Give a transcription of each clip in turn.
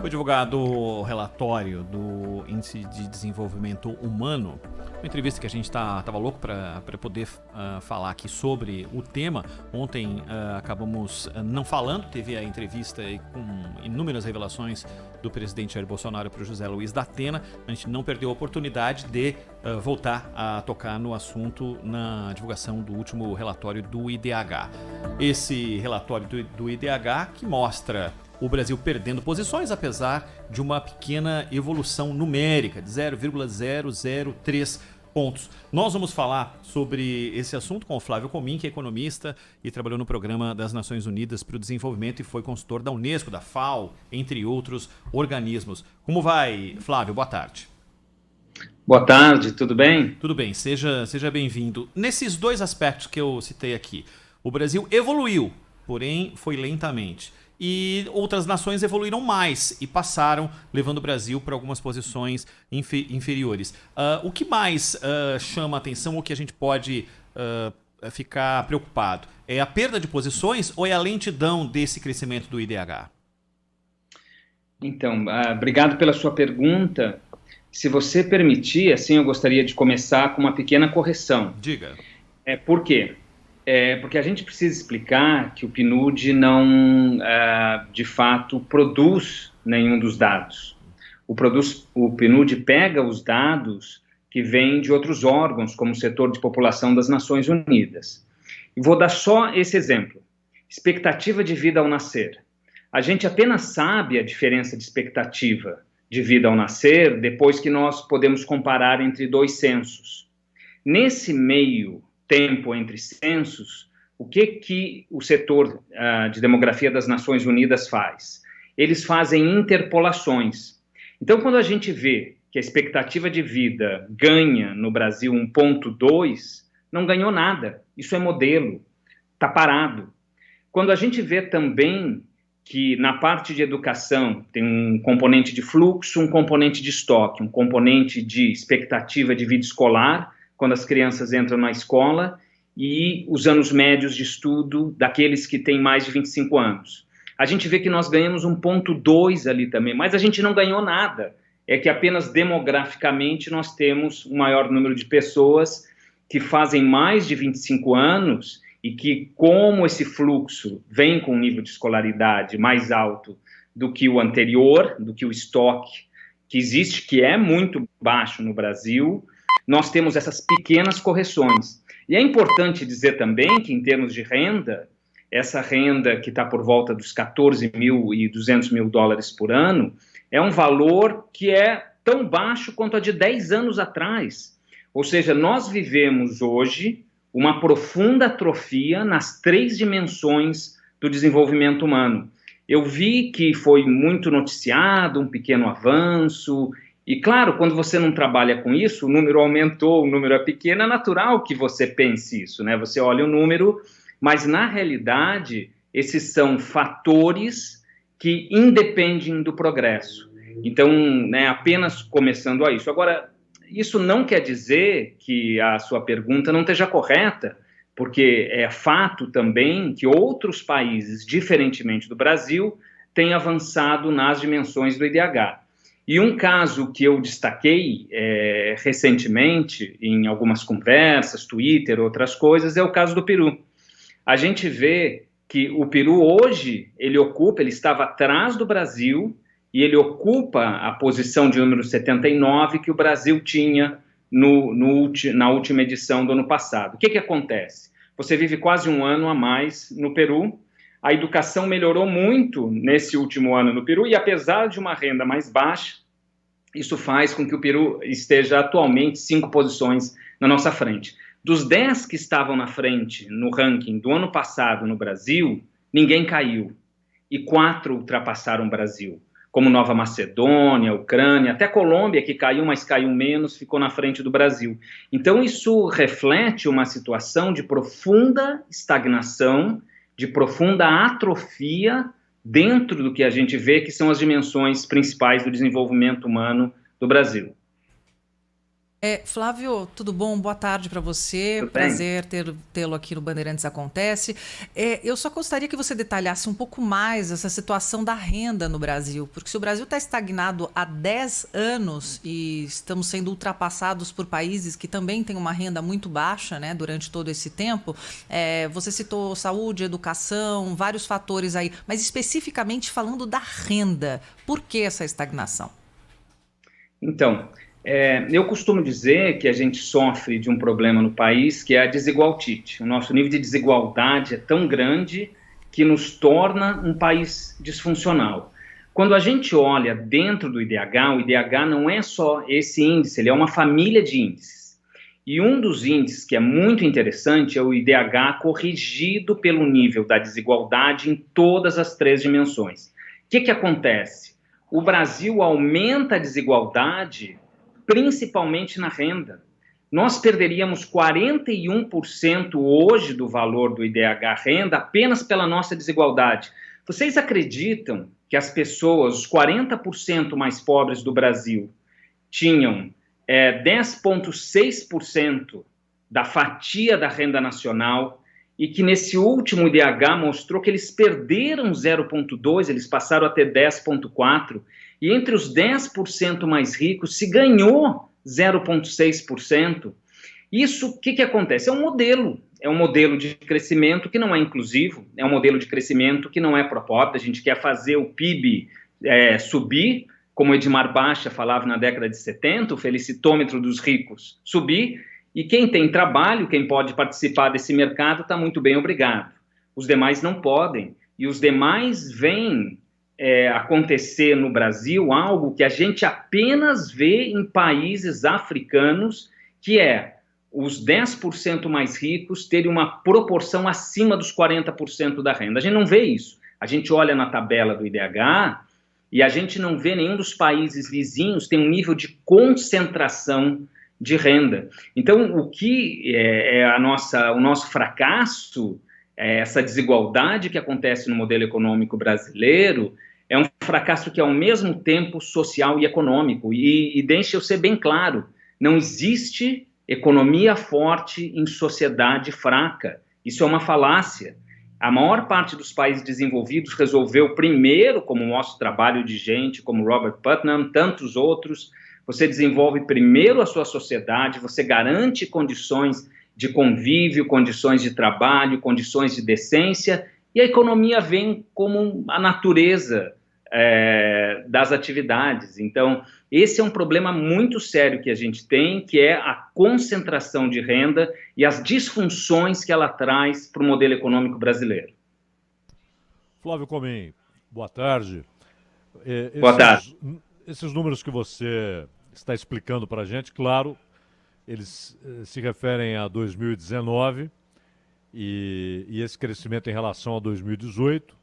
Foi divulgado o relatório do Índice de Desenvolvimento Humano, uma entrevista que a gente estava louco para poder falar aqui sobre o tema. Ontem acabamos não falando, teve a entrevista com inúmeras revelações do presidente Jair Bolsonaro para o José Luiz da Atena. A gente não perdeu a oportunidade de voltar a tocar no assunto na divulgação do último relatório do IDH. Esse relatório do IDH que mostra o Brasil perdendo posições, apesar de uma pequena evolução numérica de 0,003 pontos. Nós vamos falar sobre esse assunto com o Flávio Comin, que é economista e trabalhou no Programa das Nações Unidas para o Desenvolvimento e foi consultor da Unesco, da FAO, entre outros organismos. Como vai, Flávio? Boa tarde. Boa tarde, tudo bem? Tudo bem, seja bem-vindo. Nesses dois aspectos que eu citei aqui, o Brasil evoluiu, porém foi lentamente. E outras nações evoluíram mais e passaram, levando o Brasil para algumas posições inferiores. O que mais chama a atenção, ou que a gente pode ficar preocupado? É a perda de posições ou é a lentidão desse crescimento do IDH? Então, obrigado pela sua pergunta. Se você permitir, assim, eu gostaria de começar com uma pequena correção. Diga. Por quê? Porque a gente precisa explicar que o PNUD não, de fato, produz nenhum dos dados. O PNUD pega os dados que vêm de outros órgãos, como o Setor de População das Nações Unidas. E vou dar só esse exemplo. Expectativa de vida ao nascer. A gente apenas sabe a diferença de expectativa de vida ao nascer depois que nós podemos comparar entre dois censos. Nesse meio tempo entre censos, o que o setor de demografia das Nações Unidas faz? Eles fazem interpolações. Então, quando a gente vê que a expectativa de vida ganha no Brasil 1,2, não ganhou nada. Isso é modelo, está parado. Quando a gente vê também que na parte de educação tem um componente de fluxo, um componente de estoque, um componente de expectativa de vida escolar, quando as crianças entram na escola, e os anos médios de estudo daqueles que têm mais de 25 anos. A gente vê que nós ganhamos 1,2 ali também, mas a gente não ganhou nada. É que apenas demograficamente nós temos um maior número de pessoas que fazem mais de 25 anos e que, como esse fluxo vem com um nível de escolaridade mais alto do que o anterior, do que o estoque que existe, que é muito baixo no Brasil, nós temos essas pequenas correções. E é importante dizer também que, em termos de renda, essa renda que está por volta dos 14 mil e 200 mil dólares por ano, é um valor que é tão baixo quanto a de 10 anos atrás. Ou seja, nós vivemos hoje uma profunda atrofia nas 3 dimensões do desenvolvimento humano. Eu vi que foi muito noticiado, um pequeno avanço. E claro, quando você não trabalha com isso, o número aumentou, o número é pequeno, é natural que você pense isso, né? Você olha o número, mas na realidade, esses são fatores que independem do progresso. Então, né, apenas começando a isso. Agora, isso não quer dizer que a sua pergunta não esteja correta, porque é fato também que outros países, diferentemente do Brasil, têm avançado nas dimensões do IDH. E um caso que eu destaquei recentemente, em algumas conversas, Twitter, outras coisas, é o caso do Peru. A gente vê que o Peru hoje, ele estava atrás do Brasil, e ele ocupa a posição de número 79 que o Brasil tinha na última edição do ano passado. O que acontece? Você vive quase um ano a mais no Peru, a educação melhorou muito nesse último ano no Peru, e apesar de uma renda mais baixa, isso faz com que o Peru esteja atualmente 5 posições na nossa frente. Dos 10 que estavam na frente no ranking do ano passado no Brasil, ninguém caiu, e 4 ultrapassaram o Brasil, como Nova Macedônia, Ucrânia, até Colômbia, que caiu, mas caiu menos, ficou na frente do Brasil. Então isso reflete uma situação de profunda estagnação, de profunda atrofia dentro do que a gente vê que são as dimensões principais do desenvolvimento humano do Brasil. Flávio, tudo bom? Boa tarde para você. Tudo bem? Prazer tê-lo aqui no Bandeirantes Acontece. Eu só gostaria que você detalhasse um pouco mais essa situação da renda no Brasil, porque se o Brasil está estagnado há 10 anos e estamos sendo ultrapassados por países que também têm uma renda muito baixa, né, durante todo esse tempo, você citou saúde, educação, vários fatores aí, mas especificamente falando da renda, por que essa estagnação? Então, eu costumo dizer que a gente sofre de um problema no país que é a desigualtite. O nosso nível de desigualdade é tão grande que nos torna um país disfuncional. Quando a gente olha dentro do IDH, o IDH não é só esse índice, ele é uma família de índices. E um dos índices que é muito interessante é o IDH corrigido pelo nível da desigualdade em todas as 3 dimensões. O que acontece? O Brasil aumenta a desigualdade principalmente na renda. Nós perderíamos 41% hoje do valor do IDH renda apenas pela nossa desigualdade. Vocês acreditam que as pessoas, os 40% mais pobres do Brasil, tinham 10,6% da fatia da renda nacional e que nesse último IDH mostrou que eles perderam 0,2%, eles passaram a ter 10,4%, e entre os 10% mais ricos se ganhou 0,6%. Isso, o que acontece? É um modelo de crescimento que não é inclusivo, é um modelo de crescimento que não é propósito. A gente quer fazer o PIB subir, como Edmar Baixa falava na década de 70, o felicitômetro dos ricos subir, e quem tem trabalho, quem pode participar desse mercado, está muito bem, obrigado. Os demais não podem, e os demais veem acontecer no Brasil algo que a gente apenas vê em países africanos, que é os 10% mais ricos terem uma proporção acima dos 40% da renda. A gente não vê isso. A gente olha na tabela do IDH e a gente não vê nenhum dos países vizinhos tem um nível de concentração de renda. Então, o que o nosso fracasso, essa desigualdade que acontece no modelo econômico brasileiro, é um fracasso que é ao mesmo tempo social e econômico. E deixa eu ser bem claro, não existe economia forte em sociedade fraca. Isso é uma falácia. A maior parte dos países desenvolvidos resolveu primeiro, como o nosso trabalho de gente, como Robert Putnam, tantos outros. Você desenvolve primeiro a sua sociedade, você garante condições de convívio, condições de trabalho, condições de decência, e a economia vem como a natureza das atividades. Então, esse é um problema muito sério que a gente tem, que é a concentração de renda e as disfunções que ela traz para o modelo econômico brasileiro. Flávio Comim, boa tarde. Boa tarde. Esses números que você está explicando para a gente, claro, eles se referem a 2019 e esse crescimento em relação a 2018,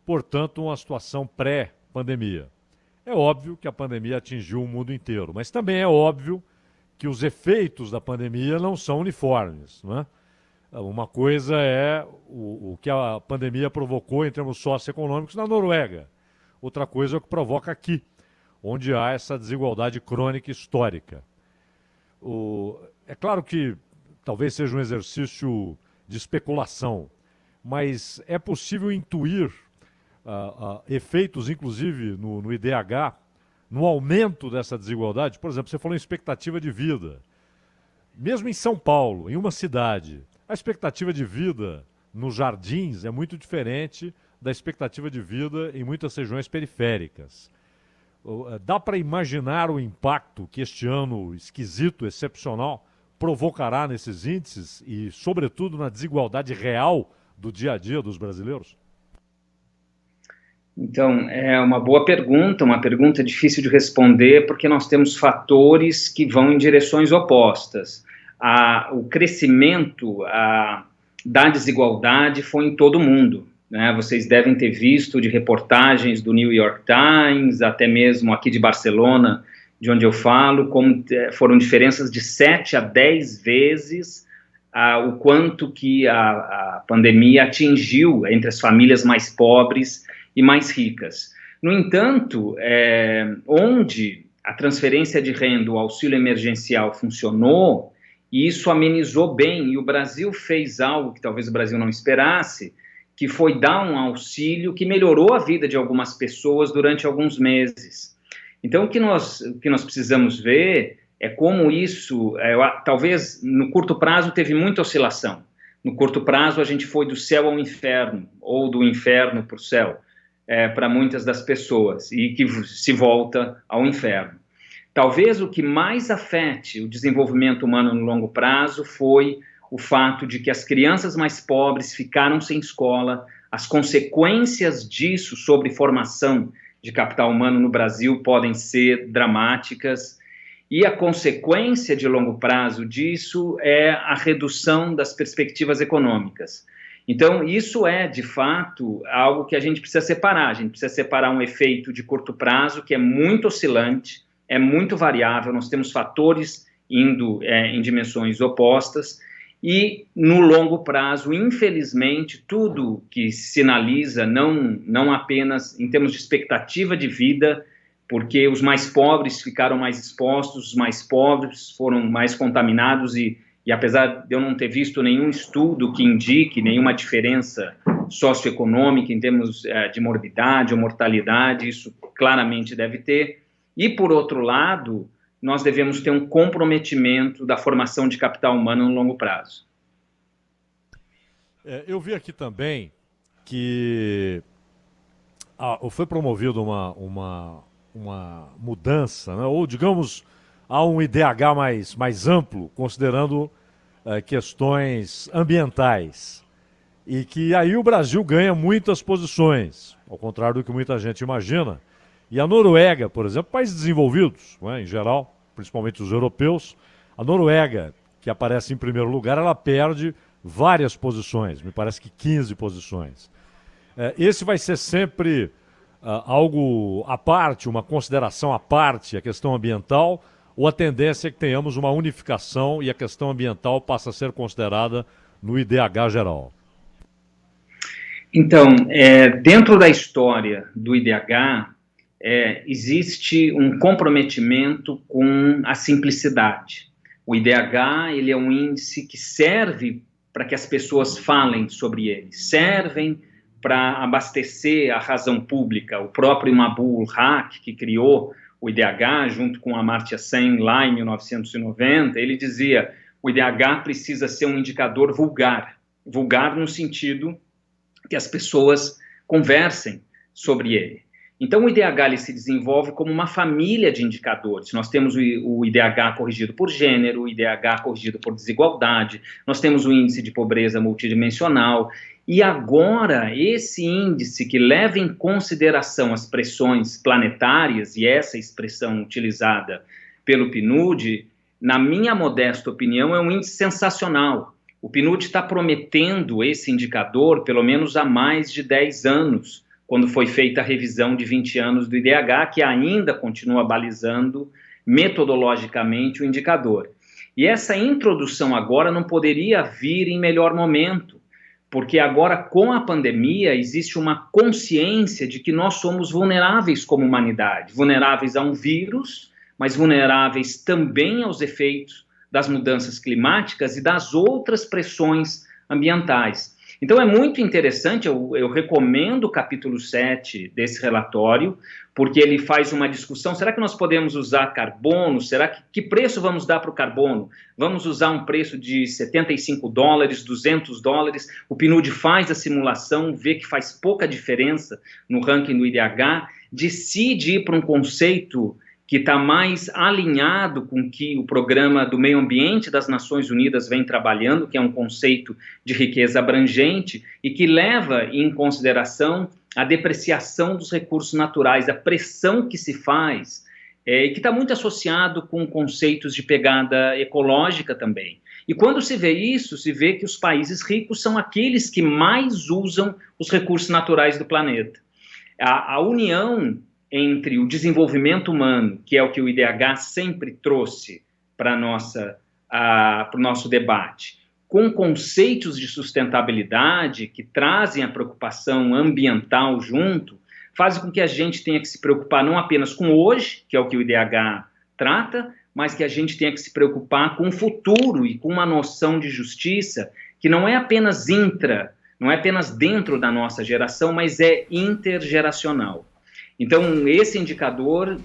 portanto, uma situação pré-pandemia. É óbvio que a pandemia atingiu o mundo inteiro, mas também é óbvio que os efeitos da pandemia não são uniformes, não é? Uma coisa é o que a pandemia provocou em termos socioeconômicos na Noruega. Outra coisa é o que provoca aqui, onde há essa desigualdade crônica histórica. É claro que talvez seja um exercício de especulação, mas é possível intuir efeitos, inclusive, no IDH, no aumento dessa desigualdade. Por exemplo, você falou em expectativa de vida. Mesmo em São Paulo, em uma cidade, a expectativa de vida nos jardins é muito diferente da expectativa de vida em muitas regiões periféricas. Dá para imaginar o impacto que este ano esquisito, excepcional, provocará nesses índices e, sobretudo, na desigualdade real do dia a dia dos brasileiros? Então, é uma boa pergunta, uma pergunta difícil de responder, porque nós temos fatores que vão em direções opostas. O crescimento da desigualdade foi em todo o mundo, né? Vocês devem ter visto de reportagens do New York Times, até mesmo aqui de Barcelona, de onde eu falo, como foram diferenças de 7 a 10 vezes o quanto que a pandemia atingiu entre as famílias mais pobres e mais ricas. No entanto, onde a transferência de renda, o auxílio emergencial funcionou, e isso amenizou bem, e o Brasil fez algo que talvez o Brasil não esperasse, que foi dar um auxílio que melhorou a vida de algumas pessoas durante alguns meses. Então, o que nós precisamos ver é como isso, talvez no curto prazo teve muita oscilação. No curto prazo a gente foi do céu ao inferno, ou do inferno para o céu, para muitas das pessoas, e que se volta ao inferno. Talvez o que mais afete o desenvolvimento humano no longo prazo foi o fato de que as crianças mais pobres ficaram sem escola, as consequências disso sobre formação de capital humano no Brasil podem ser dramáticas, e a consequência de longo prazo disso é a redução das perspectivas econômicas. Então, isso é, de fato, algo que a gente precisa separar. A gente precisa separar um efeito de curto prazo, que é muito oscilante, é muito variável, nós temos fatores indo em dimensões opostas, e no longo prazo, infelizmente, tudo que sinaliza, não apenas em termos de expectativa de vida, porque os mais pobres ficaram mais expostos, os mais pobres foram mais contaminados, e apesar de eu não ter visto nenhum estudo que indique nenhuma diferença socioeconômica em termos de morbidade ou mortalidade, isso claramente deve ter. E, por outro lado, nós devemos ter um comprometimento da formação de capital humano no longo prazo. Eu vi aqui também que foi promovida uma mudança, né? Ou, digamos, há um IDH mais amplo, considerando questões ambientais. E que aí o Brasil ganha muitas posições, ao contrário do que muita gente imagina. E a Noruega, por exemplo, países desenvolvidos, né, em geral, principalmente os europeus, a Noruega, que aparece em primeiro lugar, ela perde várias posições, me parece que 15 posições. Esse vai ser sempre algo à parte, uma consideração à parte, a questão ambiental, ou a tendência é que tenhamos uma unificação e a questão ambiental passa a ser considerada no IDH geral? Então, dentro da história do IDH, existe um comprometimento com a simplicidade. O IDH, ele é um índice que serve para que as pessoas falem sobre ele, servem para abastecer a razão pública. O próprio Mabul Haq, que criou o IDH, junto com Amartya Sen, lá em 1990, ele dizia: o IDH precisa ser um indicador vulgar no sentido que as pessoas conversem sobre ele. Então, o IDH ele se desenvolve como uma família de indicadores. Nós temos o IDH corrigido por gênero, o IDH corrigido por desigualdade, nós temos o índice de pobreza multidimensional, e agora esse índice que leva em consideração as pressões planetárias, e essa expressão utilizada pelo PNUD, na minha modesta opinião, é um índice sensacional. O PNUD está prometendo esse indicador pelo menos há mais de 10 anos, quando foi feita a revisão de 20 anos do IDH, que ainda continua balizando metodologicamente o indicador. E essa introdução agora não poderia vir em melhor momento, porque agora, com a pandemia, existe uma consciência de que nós somos vulneráveis como humanidade, vulneráveis a um vírus, mas vulneráveis também aos efeitos das mudanças climáticas e das outras pressões ambientais. Então é muito interessante, eu recomendo o capítulo 7 desse relatório, porque ele faz uma discussão: será que nós podemos usar carbono? Que preço vamos dar para o carbono? Vamos usar um preço de $75, $200? O PNUD faz a simulação, vê que faz pouca diferença no ranking do IDH, decide ir para um conceito que está mais alinhado com o que o Programa do Meio Ambiente das Nações Unidas vem trabalhando, que é um conceito de riqueza abrangente e que leva em consideração a depreciação dos recursos naturais, a pressão que se faz, e que está muito associado com conceitos de pegada ecológica também. E quando se vê isso, se vê que os países ricos são aqueles que mais usam os recursos naturais do planeta. A união entre o desenvolvimento humano, que é o que o IDH sempre trouxe para o nosso debate, com conceitos de sustentabilidade que trazem a preocupação ambiental junto, fazem com que a gente tenha que se preocupar não apenas com hoje, que é o que o IDH trata, mas que a gente tenha que se preocupar com o futuro e com uma noção de justiça que não é apenas não é apenas dentro da nossa geração, mas é intergeracional. Então, esse indicador,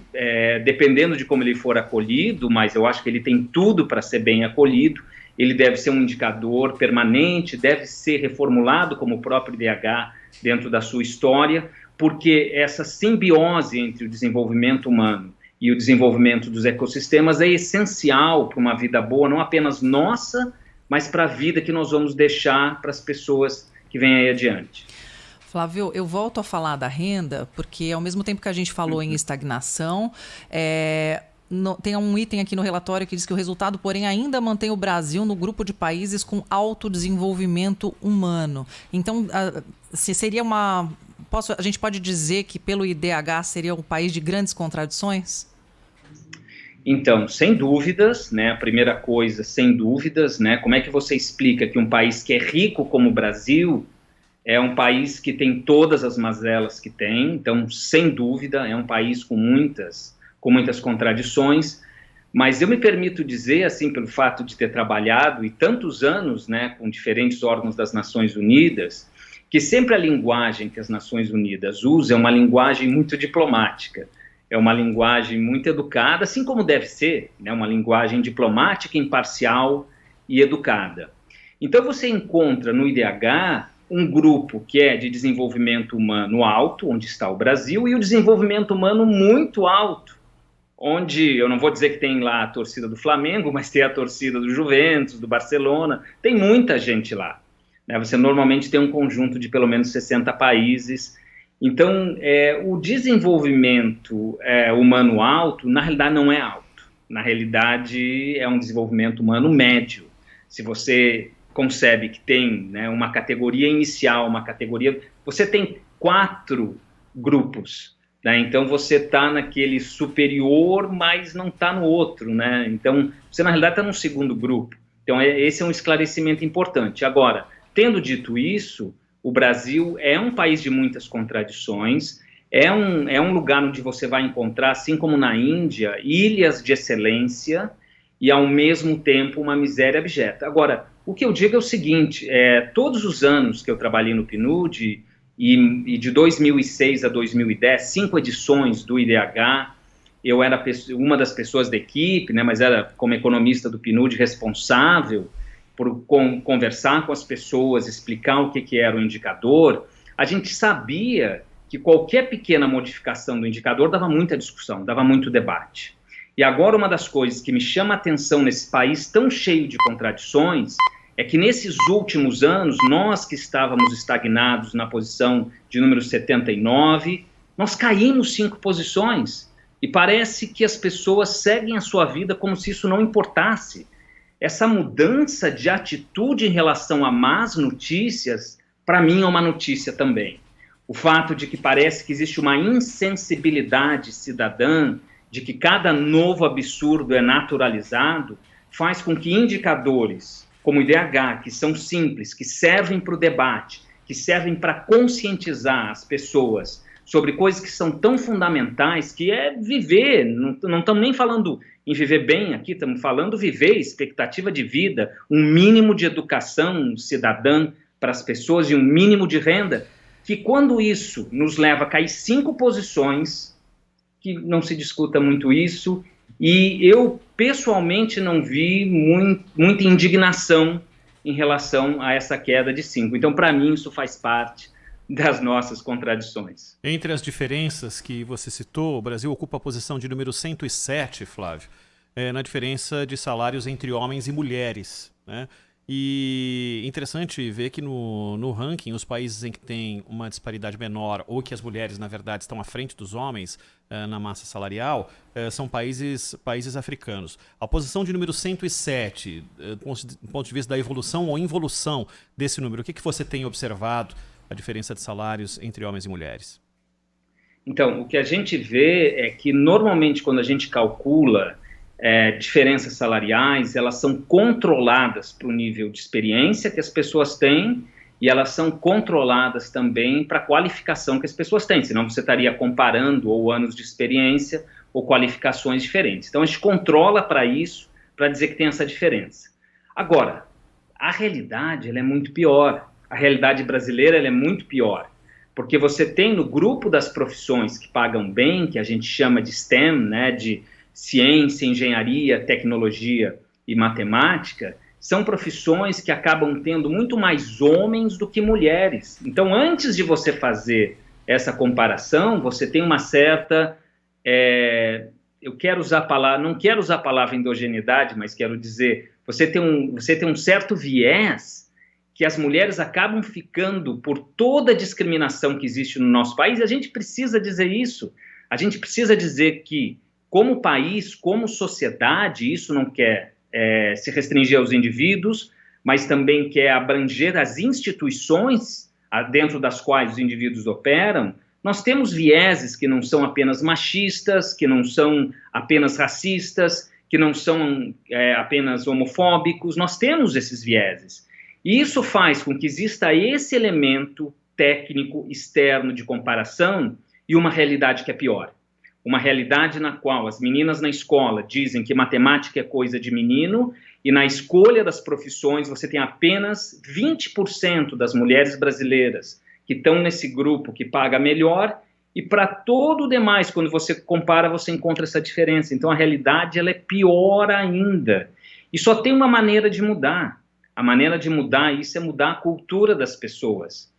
dependendo de como ele for acolhido, mas eu acho que ele tem tudo para ser bem acolhido, ele deve ser um indicador permanente, deve ser reformulado como o próprio IDH dentro da sua história, porque essa simbiose entre o desenvolvimento humano e o desenvolvimento dos ecossistemas é essencial para uma vida boa, não apenas nossa, mas para a vida que nós vamos deixar para as pessoas que vêm aí adiante. Flávio, eu volto a falar da renda, porque ao mesmo tempo que a gente falou em estagnação, tem um item aqui no relatório que diz que o resultado, porém, ainda mantém o Brasil no grupo de países com alto desenvolvimento humano. Então, seria a gente pode dizer que pelo IDH seria um país de grandes contradições? Então, sem dúvidas, né, a primeira coisa, sem dúvidas, né, como é que você explica que um país que é rico como o Brasil é um país que tem todas as mazelas que tem? Então, sem dúvida, é um país com muitas contradições, mas eu me permito dizer, assim, pelo fato de ter trabalhado e tantos anos, né, com diferentes órgãos das Nações Unidas, que sempre a linguagem que as Nações Unidas usam é uma linguagem muito diplomática, é uma linguagem muito educada, assim como deve ser, né, uma linguagem diplomática, imparcial e educada. Então você encontra no IDH um grupo que é de desenvolvimento humano alto, onde está o Brasil, e o desenvolvimento humano muito alto, onde, eu não vou dizer que tem lá a torcida do Flamengo, mas tem a torcida do Juventus, do Barcelona, tem muita gente lá. Né? Você normalmente tem um conjunto de pelo menos 60 países. Então, o desenvolvimento humano alto, na realidade, não é alto. Na realidade, é um desenvolvimento humano médio. Se você concebe que tem, né, uma categoria inicial, você tem 4 grupos. Né? Então, você está naquele superior, mas não está no outro. Né? Então, você, na realidade, está no segundo grupo. Então, esse é um esclarecimento importante. Agora, tendo dito isso, o Brasil é um país de muitas contradições, é um lugar onde você vai encontrar, assim como na Índia, ilhas de excelência e, ao mesmo tempo, uma miséria abjeta. Agora, o que eu digo é o seguinte, todos os anos que eu trabalhei no PNUD, e de 2006 a 2010, 5 edições do IDH, eu era uma das pessoas da equipe, né, mas era como economista do PNUD responsável por conversar com as pessoas, explicar o que era o indicador. A gente sabia que qualquer pequena modificação do indicador dava muita discussão, dava muito debate. E agora uma das coisas que me chama a atenção nesse país tão cheio de contradições é que nesses últimos anos, nós que estávamos estagnados na posição de número 79, nós caímos 5 posições e parece que as pessoas seguem a sua vida como se isso não importasse. Essa mudança de atitude em relação a más notícias, para mim, é uma notícia também. O fato de que parece que existe uma insensibilidade cidadã, de que cada novo absurdo é naturalizado, faz com que indicadores como o IDH, que são simples, que servem para o debate, que servem para conscientizar as pessoas sobre coisas que são tão fundamentais, que é viver, não estamos nem falando em viver bem aqui, estamos falando viver, expectativa de vida, um mínimo de educação cidadã para as pessoas e um mínimo de renda, que quando isso nos leva a cair 5 posições, que não se discuta muito isso, e eu pessoalmente não vi muita indignação em relação a essa queda de 5. Então, para mim, isso faz parte das nossas contradições. Entre as diferenças que você citou, o Brasil ocupa a posição de número 107, Flávio, na diferença de salários entre homens e mulheres, né? E interessante ver que no ranking, os países em que tem uma disparidade menor ou que as mulheres, na verdade, estão à frente dos homens na massa salarial, são países africanos. A posição de número 107, do ponto de vista da evolução ou involução desse número, o que você tem observado a diferença de salários entre homens e mulheres? Então, o que a gente vê é que, normalmente, quando a gente calcula diferenças salariais, elas são controladas para o nível de experiência que as pessoas têm e elas são controladas também para a qualificação que as pessoas têm, senão você estaria comparando ou anos de experiência ou qualificações diferentes. Então a gente controla para isso, para dizer que tem essa diferença. Agora, a realidade ela é muito pior, a realidade brasileira ela é muito pior, porque você tem no grupo das profissões que pagam bem, que a gente chama de STEM, né, de ciência, engenharia, tecnologia e matemática, são profissões que acabam tendo muito mais homens do que mulheres. Então, antes de você fazer essa comparação, você tem uma certa... eu quero usar a palavra, não quero usar a palavra endogeneidade, mas quero dizer, você tem um certo viés que as mulheres acabam ficando por toda a discriminação que existe no nosso país, e a gente precisa dizer isso. A gente precisa dizer que, como país, como sociedade, isso não quer se restringir aos indivíduos, mas também quer abranger as instituições dentro das quais os indivíduos operam. Nós temos vieses que não são apenas machistas, que não são apenas racistas, que não são apenas homofóbicos, nós temos esses vieses. E isso faz com que exista esse elemento técnico externo de comparação e uma realidade que é pior. Uma realidade na qual as meninas na escola dizem que matemática é coisa de menino e na escolha das profissões você tem apenas 20% das mulheres brasileiras que estão nesse grupo que paga melhor e para todo o demais, quando você compara, você encontra essa diferença. Então a realidade ela é pior ainda. E só tem uma maneira de mudar. A maneira de mudar isso é mudar a cultura das pessoas.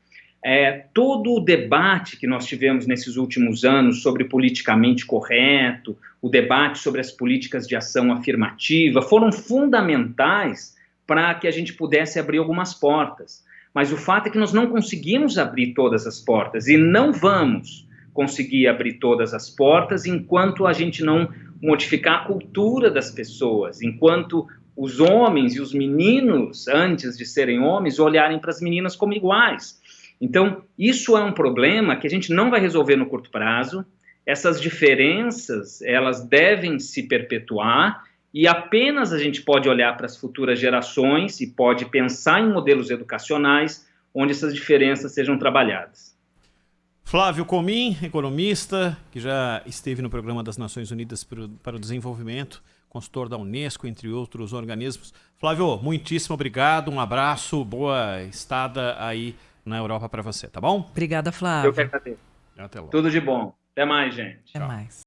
Todo o debate que nós tivemos nesses últimos anos sobre politicamente correto, o debate sobre as políticas de ação afirmativa, foram fundamentais para que a gente pudesse abrir algumas portas. Mas o fato é que nós não conseguimos abrir todas as portas e não vamos conseguir abrir todas as portas enquanto a gente não modificar a cultura das pessoas, enquanto os homens e os meninos, antes de serem homens, olharem para as meninas como iguais. Então, isso é um problema que a gente não vai resolver no curto prazo. Essas diferenças, elas devem se perpetuar e apenas a gente pode olhar para as futuras gerações e pode pensar em modelos educacionais onde essas diferenças sejam trabalhadas. Flávio Comin, economista, que já esteve no Programa das Nações Unidas para o Desenvolvimento, consultor da Unesco, entre outros organismos. Flávio, muitíssimo obrigado, um abraço, boa estada aí na Europa para você, tá bom? Obrigada, Flávio. Eu que agradeço. Até logo. Tudo de bom. Até mais, gente. Até mais.